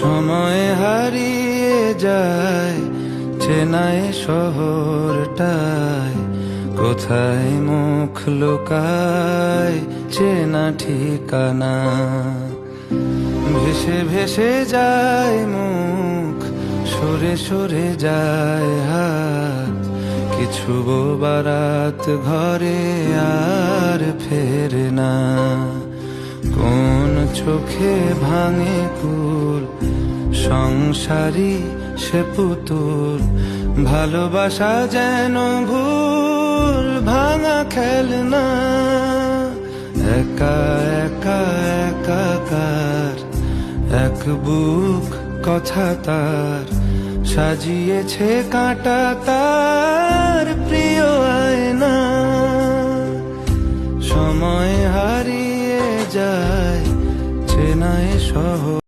সময় হারিয়ে যায় চেনায় শহরটায়, কোথায় মুখ লুকায় চেনা ঠিকানা। ভেসে ভেসে যায় মুখ, সরে সরে যায় হাত, কিছু বারাত ঘরে আর ফেরে না। কোন চোখে ভাঙে কুল, সংসারী সে পুতুল, ভালোবাসা যেন ভুল ভাঙা খেলনা। একা একা একাকার এক বুক কথা তার, সাজিয়েছে কাঁটা তার প্রিয় আয়না। সময় হারিয়ে যায় চেনায় শহর।